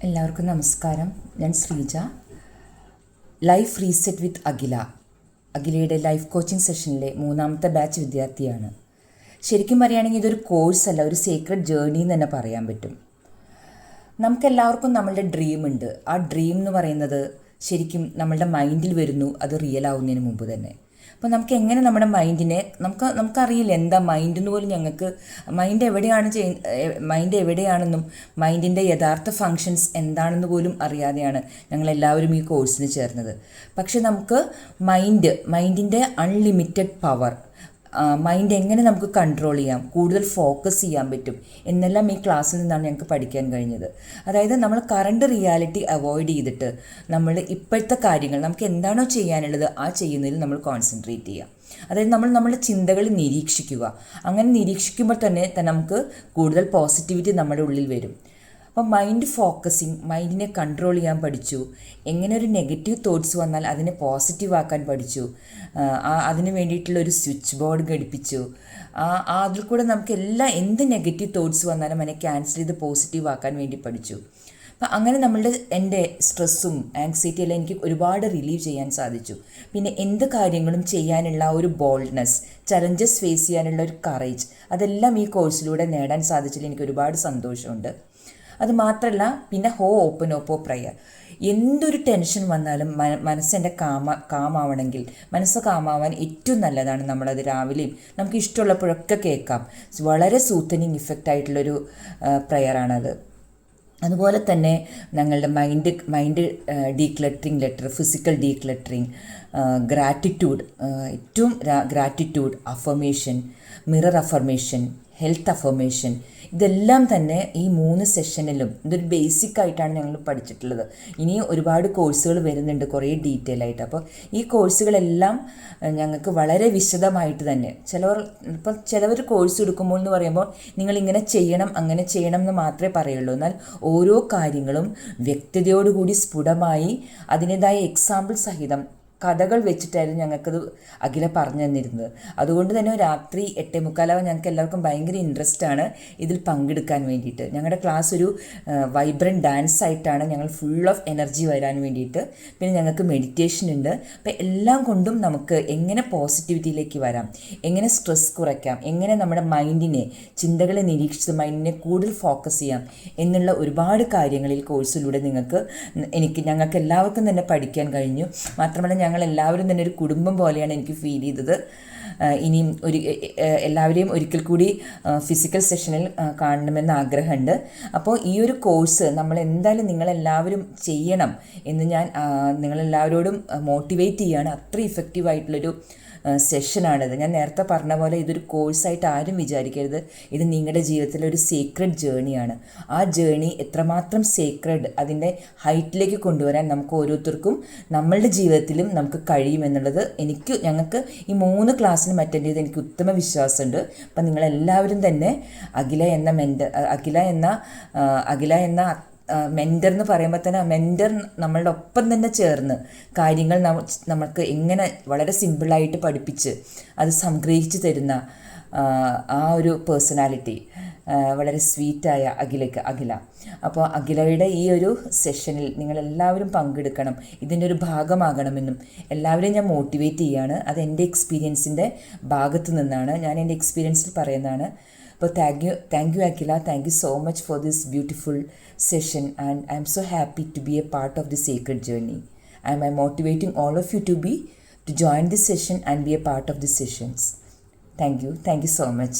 എല്ലാവർക്കും നമസ്കാരം. ഞാൻ ശ്രീജ. ലൈഫ് റീസെറ്റ് വിത്ത് അഖിലയുടെ ലൈഫ് കോച്ചിങ് സെഷനിലെ 3ാമത്തെ ബാച്ച് വിദ്യാർത്ഥിയാണ്. ശരിക്കും പറയുകയാണെങ്കിൽ ഇതൊരു കോഴ്സല്ല, ഒരു സീക്രട്ട് ജേർണി എന്ന് തന്നെ പറയാൻ പറ്റും. നമുക്കെല്ലാവർക്കും നമ്മളുടെ ഡ്രീം ഉണ്ട്. ആ ഡ്രീം എന്ന് പറയുന്നത് ശരിക്കും നമ്മളുടെ മൈൻഡിൽ വരുന്നു, അത് റിയൽ ആവുന്നതിന് മുമ്പ് തന്നെ. അപ്പോൾ നമുക്ക് എങ്ങനെ നമ്മുടെ മൈൻഡിനെ നമുക്കറിയില്ല എന്താ മൈൻഡ് എന്ന് പോലും. ഞങ്ങൾക്ക് മൈൻഡ് എവിടെയാണെന്നും മൈൻഡിൻ്റെ യഥാർത്ഥ ഫങ്ഷൻസ് എന്താണെന്ന് പോലും അറിയാതെയാണ് ഞങ്ങളെല്ലാവരും ഈ കോഴ്സിന് ചേർന്നത്. പക്ഷെ നമുക്ക് മൈൻഡിൻ്റെ അൺലിമിറ്റഡ് പവർ, മൈൻഡ് എങ്ങനെ നമുക്ക് കൺട്രോൾ ചെയ്യാം, കൂടുതൽ ഫോക്കസ് ചെയ്യാൻ പറ്റും എന്നെല്ലാം ഈ ക്ലാസ്സിൽ നിന്നാണ് ഞങ്ങൾക്ക് പഠിക്കാൻ കഴിഞ്ഞത്. അതായത് നമ്മൾ കറണ്ട് റിയാലിറ്റി അവോയ്ഡ് ചെയ്തിട്ട് നമ്മൾ ഇപ്പോഴത്തെ കാര്യങ്ങൾ നമുക്ക് എന്താണോ ചെയ്യാനുള്ളത് ആ ചെയ്യുന്നതിൽ നമ്മൾ കോൺസെൻട്രേറ്റ് ചെയ്യുക. അതായത് നമ്മളുടെ ചിന്തകൾ നിരീക്ഷിക്കുക. അങ്ങനെ നിരീക്ഷിക്കുമ്പോൾ തന്നെ നമുക്ക് കൂടുതൽ പോസിറ്റിവിറ്റി നമ്മുടെ ഉള്ളിൽ വരും. അപ്പോൾ മൈൻഡ് ഫോക്കസിങ്, മൈൻഡിനെ കൺട്രോൾ ചെയ്യാൻ പഠിച്ചു. എങ്ങനെ ഒരു നെഗറ്റീവ് തോട്ട്സ് വന്നാൽ അതിനെ പോസിറ്റീവ് ആക്കാൻ പഠിച്ചു. അതിന് വേണ്ടിയിട്ടുള്ളൊരു സ്വിച്ച് ബോർഡ് ഘടിപ്പിച്ചു. അതിൽ കൂടെ നമുക്ക് എന്ത് നെഗറ്റീവ് തോട്ട്സ് വന്നാലും അതിനെ ക്യാൻസൽ ചെയ്ത് പോസിറ്റീവ് ആക്കാൻ വേണ്ടി പഠിച്ചു. അപ്പം അങ്ങനെ എൻ്റെ സ്ട്രെസ്സും ആങ്സൈറ്റി എല്ലാം എനിക്ക് ഒരുപാട് റിലീവ് ചെയ്യാൻ സാധിച്ചു. പിന്നെ എന്ത് കാര്യങ്ങളും ചെയ്യാനുള്ള ഒരു ബോൾഡ്നെസ്, ചലഞ്ചസ് ഫേസ് ചെയ്യാനുള്ള ഒരു കറേജ്, അതെല്ലാം ഈ കോഴ്സിലൂടെ നേടാൻ സാധിച്ചതിൽ എനിക്ക് ഒരുപാട് സന്തോഷമുണ്ട്. അത് മാത്രമല്ല, പിന്നെ ഓപ്പൺ പ്രയർ. എന്തൊരു ടെൻഷൻ വന്നാലും മനസ്സെൻ്റെ കാമാവണമെങ്കിൽ, മനസ്സ് കാമാവാൻ ഏറ്റവും നല്ലതാണ് നമ്മളത് രാവിലെയും നമുക്ക് ഇഷ്ടമുള്ളപ്പോഴൊക്കെ കേൾക്കാം. വളരെ സൂത്തനിങ് ഇഫക്റ്റ് ആയിട്ടുള്ളൊരു പ്രയറാണത്. അതുപോലെ തന്നെ ഞങ്ങളുടെ mind decluttering letter, physical decluttering, gratitude, affirmation, mirror affirmation, health affirmation, ഇതെല്ലാം തന്നെ ഈ 3 സെഷനിലും ഇതൊരു ബേസിക് ആയിട്ടാണ് ഞങ്ങൾ പഠിച്ചിട്ടുള്ളത്. ഇനി ഒരുപാട് കോഴ്സുകൾ വരുന്നുണ്ട് കുറേ ഡീറ്റെയിൽ ആയിട്ട്. അപ്പോൾ ഈ കോഴ്സുകളെല്ലാം ഞങ്ങൾക്ക് വളരെ വിശദമായിട്ട് തന്നെ ചിലവർ കോഴ്സ് എടുക്കുമ്പോൾ എന്ന് പറയുമ്പോൾ നിങ്ങളിങ്ങനെ ചെയ്യണം അങ്ങനെ ചെയ്യണം എന്ന് മാത്രമേ പറയുള്ളൂ. എന്നാൽ ഓരോ കാര്യങ്ങളും വ്യക്തതയോടുകൂടി സ്ഫുടമായി അതിൻ്റെതായ എക്സാമ്പിൾ സഹിതം കഥകൾ വെച്ചിട്ടായിരുന്നു ഞങ്ങൾക്കത് അഖില പറഞ്ഞു തന്നിരുന്നത്. അതുകൊണ്ട് തന്നെ രാത്രി 8:45 ഞങ്ങൾക്ക് എല്ലാവർക്കും ഭയങ്കര ഇൻട്രസ്റ്റാണ് ഇതിൽ പങ്കെടുക്കാൻ വേണ്ടിയിട്ട്. ഞങ്ങളുടെ ക്ലാസ് ഒരു വൈബ്രൻറ്റ് ഡാൻസ് ആയിട്ടാണ്, ഞങ്ങൾ ഫുൾ ഓഫ് എനർജി വരാൻ വേണ്ടിയിട്ട്. പിന്നെ ഞങ്ങൾക്ക് മെഡിറ്റേഷൻ ഉണ്ട്. അപ്പോൾ എല്ലാം കൊണ്ടും നമുക്ക് എങ്ങനെ പോസിറ്റിവിറ്റിയിലേക്ക് വരാം, എങ്ങനെ സ്ട്രെസ് കുറയ്ക്കാം, എങ്ങനെ നമ്മുടെ ചിന്തകളെ നിരീക്ഷിച്ച് മൈൻഡിനെ കൂടുതൽ ഫോക്കസ് ചെയ്യാം എന്നുള്ള ഒരുപാട് കാര്യങ്ങളിൽ കോഴ്സിലൂടെ ഞങ്ങൾക്ക് എല്ലാവർക്കും തന്നെ പഠിക്കാൻ കഴിഞ്ഞു. മാത്രമല്ല ഞങ്ങളെല്ലാവരും തന്നെ ഒരു കുടുംബം പോലെയാണ് എനിക്ക് ഫീൽ ചെയ്തത്. ഇനിയും എല്ലാവരെയും ഒരിക്കൽ കൂടി ഫിസിക്കൽ സെഷനിൽ കാണണമെന്ന് ആഗ്രഹമുണ്ട്. അപ്പോൾ ഈ ഒരു കോഴ്സ് എന്തായാലും നിങ്ങളെല്ലാവരും ചെയ്യണം എന്ന് ഞാൻ നിങ്ങളെല്ലാവരോടും മോട്ടിവേറ്റ് ചെയ്യുകയാണ്. അത്ര ഇഫക്റ്റീവായിട്ടുള്ളൊരു സെഷനാണിത്. ഞാൻ നേരത്തെ പറഞ്ഞ പോലെ ഇതൊരു കോഴ്സായിട്ട് ആരും വിചാരിക്കരുത്. ഇത് നിങ്ങളുടെ ജീവിതത്തിലെ ഒരു സീക്രട്ട് ജേണിയാണ്. ആ ജേണി എത്രമാത്രം സീക്രട്ട്, അതിൻ്റെ ഹൈറ്റിലേക്ക് കൊണ്ടുവരാൻ നമുക്ക് ഓരോരുത്തർക്കും നമ്മളുടെ ജീവിതത്തിലും നമുക്ക് കഴിയുമെന്നുള്ളത് ഞങ്ങൾക്ക് ഈ 3 ക്ലാസ്സിനും അറ്റൻഡ് ചെയ്ത് എനിക്ക് ഉത്തമ വിശ്വാസമുണ്ട്. അപ്പം നിങ്ങളെല്ലാവരും തന്നെ അഖില എന്ന മെൻറ്റർ എന്ന് പറയുമ്പോൾ തന്നെ മെൻറ്റർ നമ്മളുടെ ഒപ്പം തന്നെ ചേർന്ന് കാര്യങ്ങൾ നമുക്ക് എങ്ങനെ വളരെ സിമ്പിളായിട്ട് പഠിപ്പിച്ച് അത് സംഗ്രഹിച്ച് തരുന്ന ആ ഒരു പേഴ്സണാലിറ്റി, വളരെ സ്വീറ്റായ അഖില. അപ്പോൾ അഖിലയുടെ ഈ ഒരു സെഷനിൽ നിങ്ങളെല്ലാവരും പങ്കെടുക്കണം, ഇതിൻ്റെ ഒരു ഭാഗമാകണമെന്നും എല്ലാവരെയും ഞാൻ മോട്ടിവേറ്റ് ചെയ്യുകയാണ്. അത് എൻ്റെ എക്സ്പീരിയൻസിൻ്റെ ഭാഗത്തു നിന്നാണ്, ഞാൻ എൻ്റെ എക്സ്പീരിയൻസിൽ പറയുന്നതാണ്. അപ്പോൾ thank you Akhila, thank you so much for this beautiful session, and I'm so happy to be a part of the sacred journey. I'm motivating all of you to join this session and be a part of the sessions. Thank you so much.